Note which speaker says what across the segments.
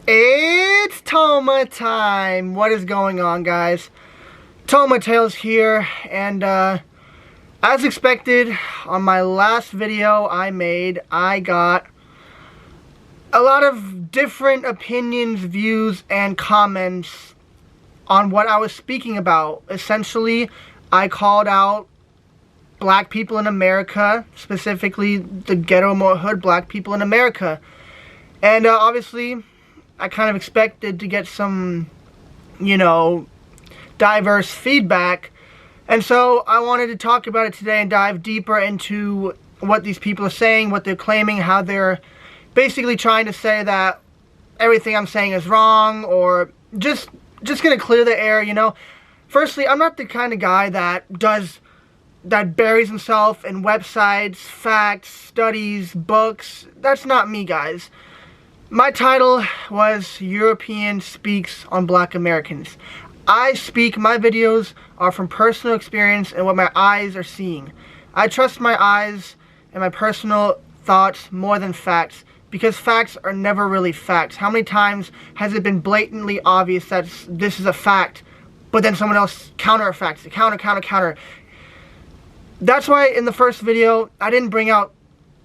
Speaker 1: It's Toma time! What is going on, guys? Toma Tales here, and as expected, on my last video I made, I got a lot of different opinions, views, and comments on what I was speaking about. Essentially, I called out black people in America, specifically the ghetto more hood black people in America. And obviously, I kind of expected to get some, diverse feedback. And so I wanted to talk about it today and dive deeper into what these people are saying, what they're claiming, how they're basically trying to say that everything I'm saying is wrong, or just gonna clear the air, Firstly, I'm not the kind of guy that buries himself in websites, facts, studies, books. That's not me, guys. My title was European Speaks on Black Americans. My videos are from personal experience and what my eyes are seeing. I trust my eyes and my personal thoughts more than facts, because facts are never really facts. How many times has it been blatantly obvious that this is a fact, but then someone else counter-facts it, counter. That's why in the first video, I didn't bring out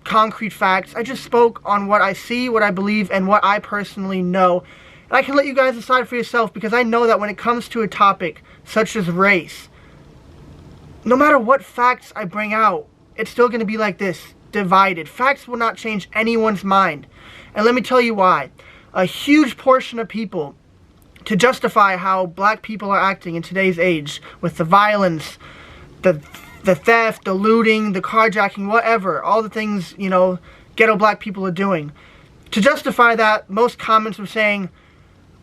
Speaker 1: concrete facts. I just spoke on what I see, what I believe, and what I personally know. And I can let you guys decide for yourself, because I know that when it comes to a topic such as race, no matter what facts I bring out, it's still going to be like this, divided. Facts will not change anyone's mind. And let me tell you why. A huge portion of people, to justify how black people are acting in today's age, with the violence, the theft, the looting, the carjacking, whatever, all the things, ghetto black people are doing. To justify that, most comments were saying,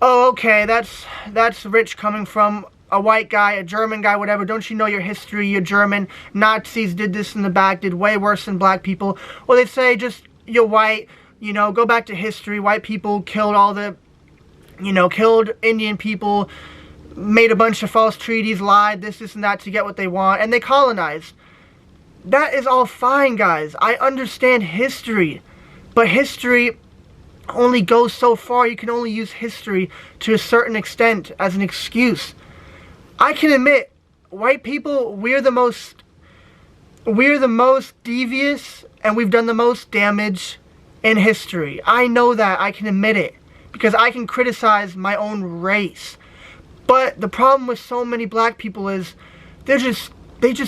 Speaker 1: oh, okay, that's rich coming from a white guy, a German guy, whatever. Don't you know your history? You're German. Nazis did this in the back, did way worse than black people. Or they say, just, you're white, go back to history. White people killed killed Indian people, made a bunch of false treaties, lied, this and that to get what they want, and they colonized. That is all fine, guys. I understand history, but history only goes so far. You can only use history to a certain extent as an excuse. I can admit, white people, we're the most devious, and we've done the most damage in history. I know that. I can admit it, because I can criticize my own race. But the problem with so many black people is they just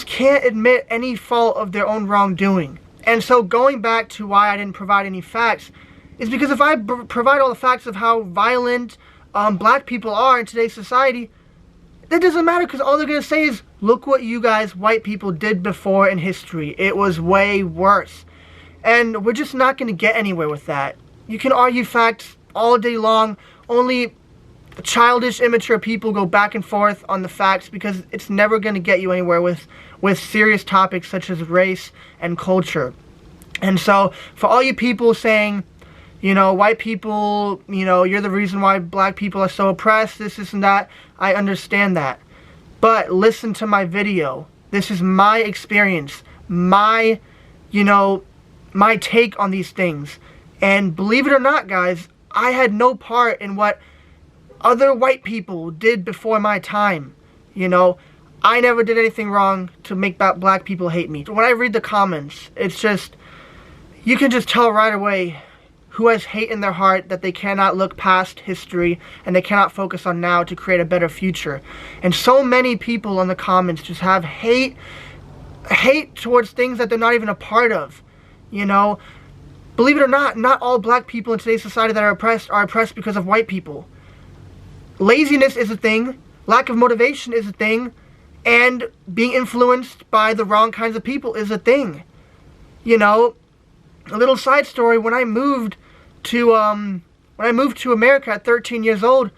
Speaker 1: can't admit any fault of their own wrongdoing. And so going back to why I didn't provide any facts is because if I provide all the facts of how violent black people are in today's society, that doesn't matter, because all they're going to say is, look what you guys white people did before in history. It was way worse. And we're just not going to get anywhere with that. You can argue facts all day long. Only childish, immature people go back and forth on the facts, because it's never going to get you anywhere with serious topics such as race and culture. And so, for all you people saying, white people, you're the reason why black people are so oppressed, this and that, I understand that. But listen to my video. This is my experience, my take on these things. And believe it or not, guys, I had no part in what other white people did before my time. I never did anything wrong to make black people hate me. When I read the comments, it's just, you can just tell right away who has hate in their heart, that they cannot look past history and they cannot focus on now to create a better future. And so many people in the comments just have hate towards things that they're not even a part of. Believe it or not, not all black people in today's society that are oppressed because of white people. Laziness is a thing, lack of motivation is a thing, and being influenced by the wrong kinds of people is a thing. A little side story, when I moved to America at 13 years old,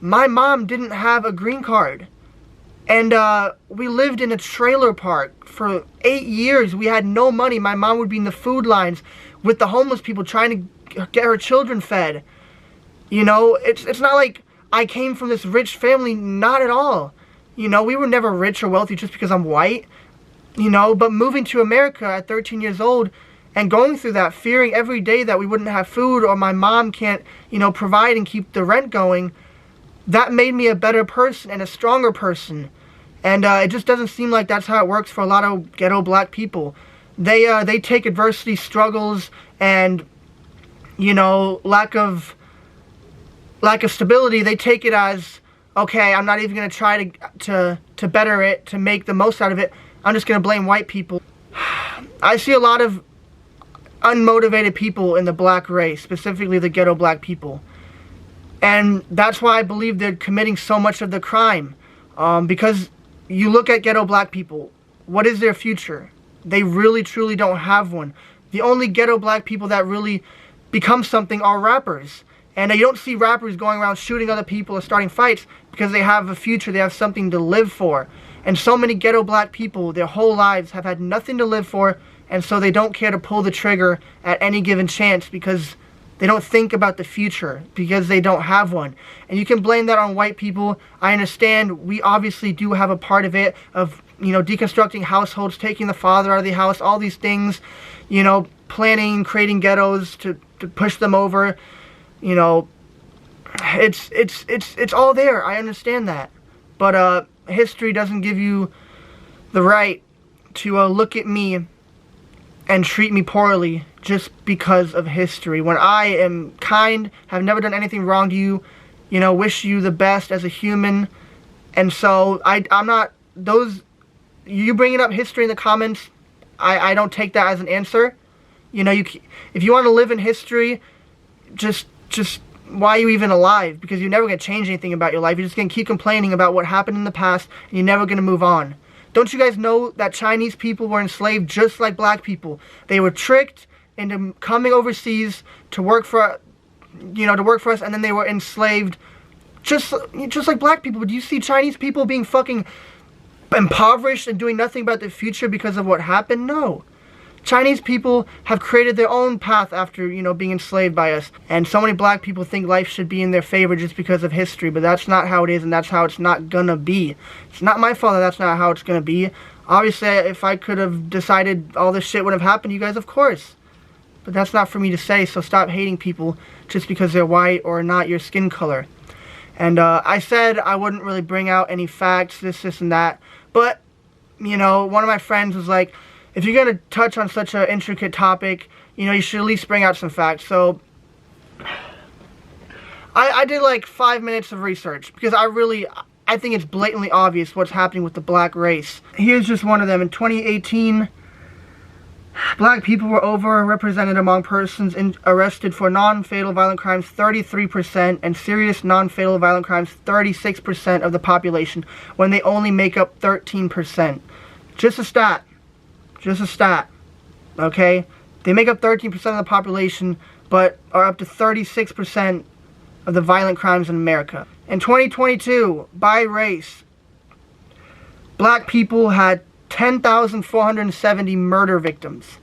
Speaker 1: my mom didn't have a green card. And we lived in a trailer park for 8 years. We had no money. My mom would be in the food lines with the homeless people trying to get her children fed. It's not like I came from this rich family, not at all. We were never rich or wealthy just because I'm white. But moving to America at 13 years old, and going through that, fearing every day that we wouldn't have food or my mom can't, provide and keep the rent going, that made me a better person and a stronger person. And it just doesn't seem like that's how it works for a lot of ghetto black people. They take adversity, struggles, and lack of stability. They take it as, okay, I'm not even gonna try to better it, to make the most out of it. I'm just gonna blame white people. I see a lot of unmotivated people in the black race, specifically the ghetto black people. And that's why I believe they're committing so much of the crime. Because you look at ghetto black people, what is their future? They really truly don't have one. The only ghetto black people that really become something are rappers. And you don't see rappers going around shooting other people or starting fights because they have a future, they have something to live for. And so many ghetto black people, their whole lives have had nothing to live for, and so they don't care to pull the trigger at any given chance because they don't think about the future, because they don't have one. And you can blame that on white people. I understand we obviously do have a part of it, of deconstructing households, taking the father out of the house, all these things, planning, creating ghettos to push them over. It's all there. I understand that. But history doesn't give you the right to look at me and treat me poorly just because of history. When I am kind, have never done anything wrong to you, wish you the best as a human. And so I'm not, you bringing up history in the comments, I don't take that as an answer. If you want to live in history, just why are you even alive? Because you're never going to change anything about your life. You're just going to keep complaining about what happened in the past, and you're never going to move on. Don't you guys know that Chinese people were enslaved just like black people? They were tricked into coming overseas to work for, us, and then they were enslaved just like black people. But do you see Chinese people being fucking impoverished and doing nothing about their future because of what happened? No. Chinese people have created their own path after, being enslaved by us. And so many black people think life should be in their favor just because of history, but that's not how it is, and that's how it's not gonna be. It's not my fault that that's not how it's gonna be. Obviously, if I could have decided all this shit would have happened to you guys, of course. But that's not for me to say, so stop hating people just because they're white or not your skin color. And I said I wouldn't really bring out any facts, this, and that. But, one of my friends was like, if you're going to touch on such an intricate topic, you should at least bring out some facts. So, I did like 5 minutes of research, because I think it's blatantly obvious what's happening with the black race. Here's just one of them. In 2018, black people were overrepresented among persons arrested for non-fatal violent crimes, 33%, and serious non-fatal violent crimes, 36% of the population, when they only make up 13%. Just a stat. Okay? They make up 13% of the population, but are up to 36% of the violent crimes in America. In 2022, by race, black people had 10,470 murder victims.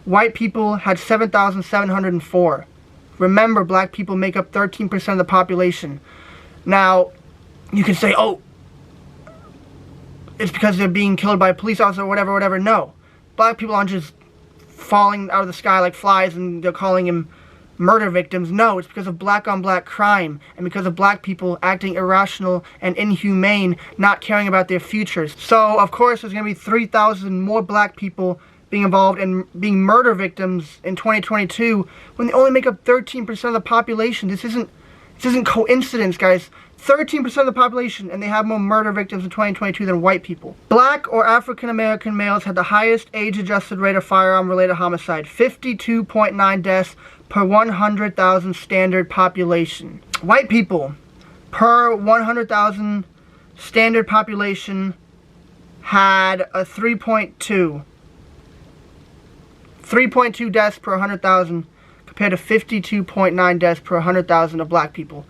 Speaker 1: White people had 7,704. Remember, black people make up 13% of the population. Now, you can say, oh, it's because they're being killed by a police officer or whatever. No. Black people aren't just falling out of the sky like flies and they're calling them murder victims. No, it's because of black on black crime and because of black people acting irrational and inhumane, not caring about their futures. So, of course, there's going to be 3,000 more black people being involved in being murder victims in 2022 when they only make up 13% of the population. This isn't coincidence, guys. 13% of the population, and they have more murder victims in 2022 than white people. Black or African American males had the highest age-adjusted rate of firearm-related homicide, 52.9 deaths per 100,000 standard population. White people, per 100,000 standard population, had a 3.2 deaths per 100,000 compared to 52.9 deaths per 100,000 of black people.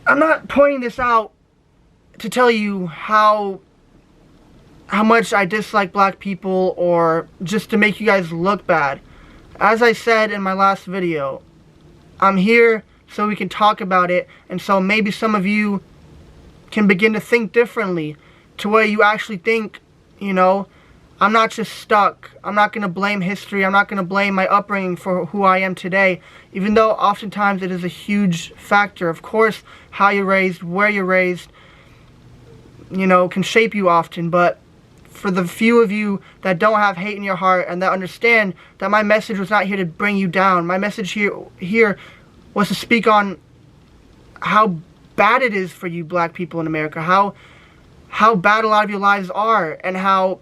Speaker 1: I'm not pointing this out to tell you how much I dislike black people or just to make you guys look bad. As I said in my last video, I'm here so we can talk about it, and so maybe some of you can begin to think differently to where you actually think, I'm not just stuck. I'm not going to blame history. I'm not going to blame my upbringing for who I am today, even though oftentimes it is a huge factor. Of course, how you're raised, where you're raised, you know, can shape you often. But for the few of you that don't have hate in your heart and that understand that my message was not here to bring you down. My message here was to speak on how bad it is for you black people in America, how bad a lot of your lives are, and how,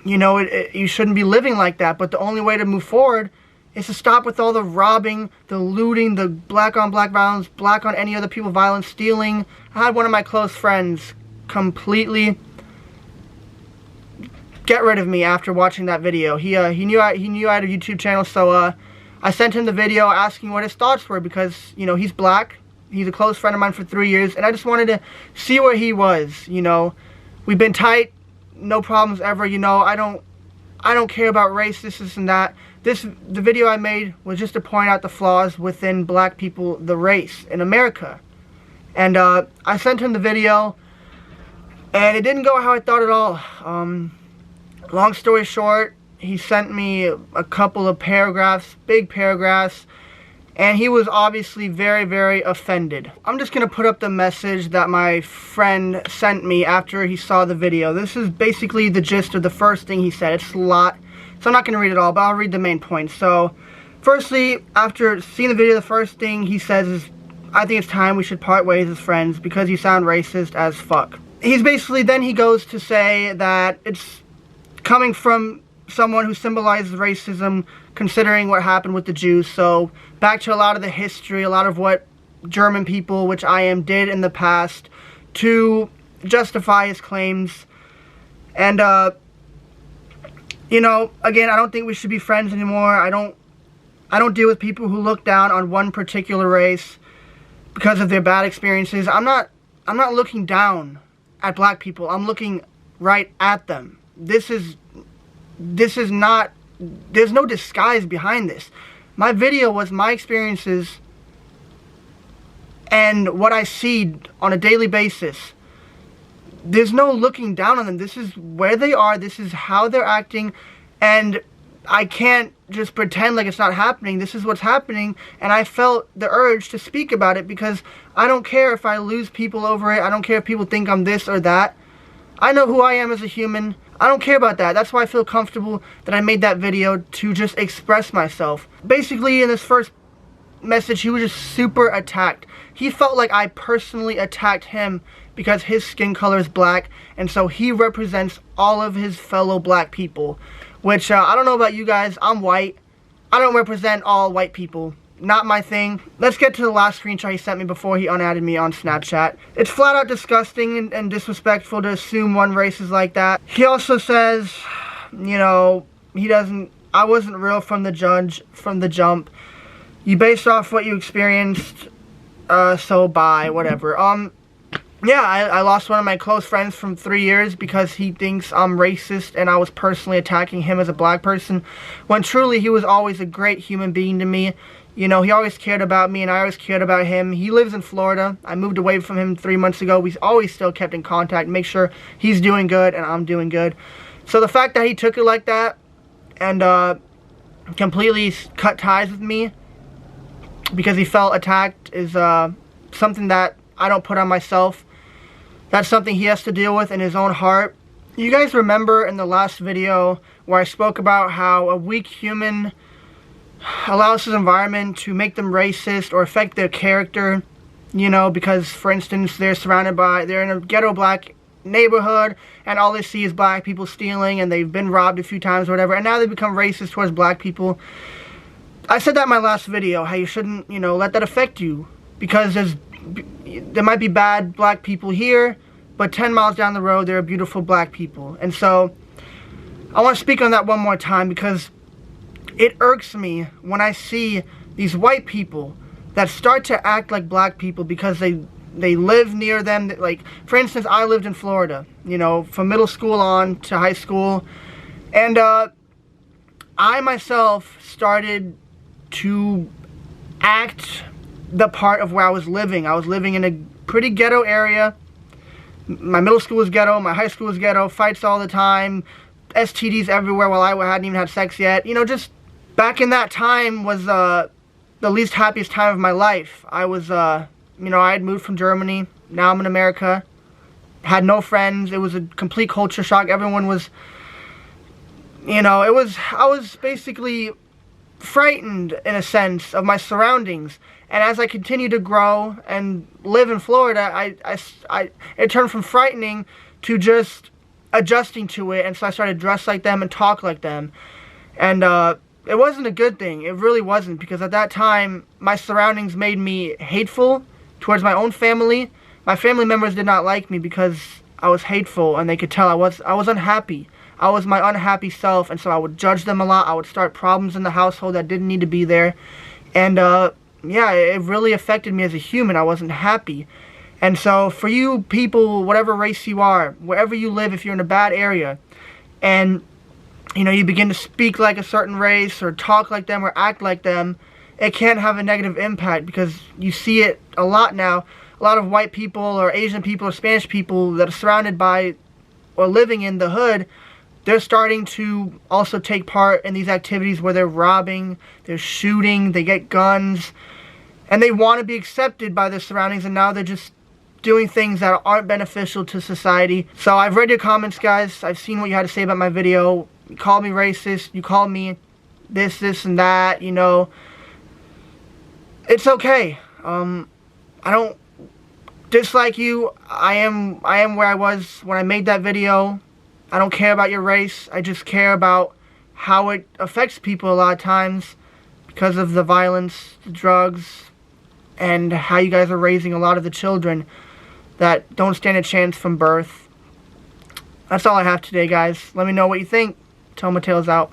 Speaker 1: you know, you shouldn't be living like that. But the only way to move forward is to stop with all the robbing, the looting, the black on black violence, black on any other people violence, stealing. I had one of my close friends completely get rid of me after watching that video. He knew I had a YouTube channel, so I sent him the video asking what his thoughts were, because, you know, he's black. He's a close friend of mine for 3 years, and I just wanted to see where he was. You know, we've been tight, no problems ever. You know, I don't care about race, this and that. The video I made was just to point out the flaws within black people, the race in America. And I sent him the video, and it didn't go how I thought at all. Long story short, he sent me a couple of paragraphs, big paragraphs, and he was obviously very, very offended. I'm just going to put up the message that my friend sent me after he saw the video. This is basically the gist of the first thing he said. It's a lot, so I'm not going to read it all, but I'll read the main points. So, firstly, after seeing the video, the first thing he says is, I think it's time we should part ways as friends because you sound racist as fuck. Then he goes to say that it's coming from someone who symbolizes racism, considering what happened with the Jews. So back to a lot of the history, a lot of what German people, which I am, did in the past to justify his claims. And you know, again, I don't think we should be friends anymore. I don't deal with people who look down on one particular race because of their bad experiences. I'm not looking down at black people. I'm looking right at them. This is not, there's no disguise behind this. My video was my experiences and what I see on a daily basis. There's no looking down on them. This is where they are. This is how they're acting. And I can't just pretend like it's not happening. This is what's happening. And I felt the urge to speak about it because I don't care if I lose people over it. I don't care if people think I'm this or that. I know who I am as a human. I don't care about that. That's why I feel comfortable that I made that video, to just express myself. Basically, in this first message, he was just super attacked. He felt like I personally attacked him because his skin color is black, and so he represents all of his fellow black people, which I don't know about you guys. I'm white. I don't represent all white people. Not my thing. Let's get to the last screenshot he sent me before he unadded me on Snapchat. It's flat out disgusting and disrespectful to assume one race is like that. He also says, you know, I wasn't real from the jump. You based off what you experienced, so bye, whatever. Yeah, I lost one of my close friends from 3 years because he thinks I'm racist and I was personally attacking him as a black person, when truly he was always a great human being to me. You know, he always cared about me and I always cared about him. He lives in Florida. I moved away from him 3 months ago. We always still kept in contact, make sure he's doing good and I'm doing good. So the fact that he took it like that and completely cut ties with me because he felt attacked is something that I don't put on myself. That's something he has to deal with in his own heart. You guys remember in the last video where I spoke about how a weak human allows his environment to make them racist or affect their character, you know, because, for instance, they're in a ghetto black neighborhood and all they see is black people stealing and they've been robbed a few times or whatever, and now they become racist towards black people. I said that in my last video, how you shouldn't, you know, let that affect you, because there might be bad black people here, but 10 miles down the road there are beautiful black people. And so I want to speak on that one more time, because it irks me when I see these white people that start to act like black people because they live near them. Like, for instance, I lived in Florida, you know, from middle school on to high school. And I myself started to act the part of where I was living. I was living in a pretty ghetto area. My middle school was ghetto, my high school was ghetto, fights all the time, STDs everywhere while I hadn't even had sex yet. You know, just back in that time was the least happiest time of my life. I was, you know, I had moved from Germany. Now I'm in America. Had no friends. It was a complete culture shock. Everyone was, you know, I was basically frightened in a sense of my surroundings. And as I continued to grow and live in Florida, it turned from frightening to just adjusting to it. And so I started to dress like them and talk like them. And it wasn't a good thing. It really wasn't, because at that time my surroundings made me hateful towards my own family. My family members did not like me because I was hateful, and they could tell I was unhappy. I was my unhappy self, and so I would judge them a lot. I would start problems in the household that didn't need to be there. And yeah, it really affected me as a human. I wasn't happy. And so for you people, whatever race you are, wherever you live, if you're in a bad area, and you know, you begin to speak like a certain race or talk like them or act like them, it can have a negative impact, because you see it a lot now. A lot of white people or Asian people or Spanish people that are surrounded by or living in the hood, they're starting to also take part in these activities where they're robbing, they're shooting, they get guns, and they want to be accepted by their surroundings, and now they're just doing things that aren't beneficial to society. So I've read your comments, guys. I've seen what you had to say about my video. You called me racist, you called me this and that, you know. It's okay. I don't dislike you. I am where I was when I made that video. I don't care about your race. I just care about how it affects people a lot of times because of the violence, the drugs, and how you guys are raising a lot of the children that don't stand a chance from birth. That's all I have today, guys. Let me know what you think. Tell Mateo's out.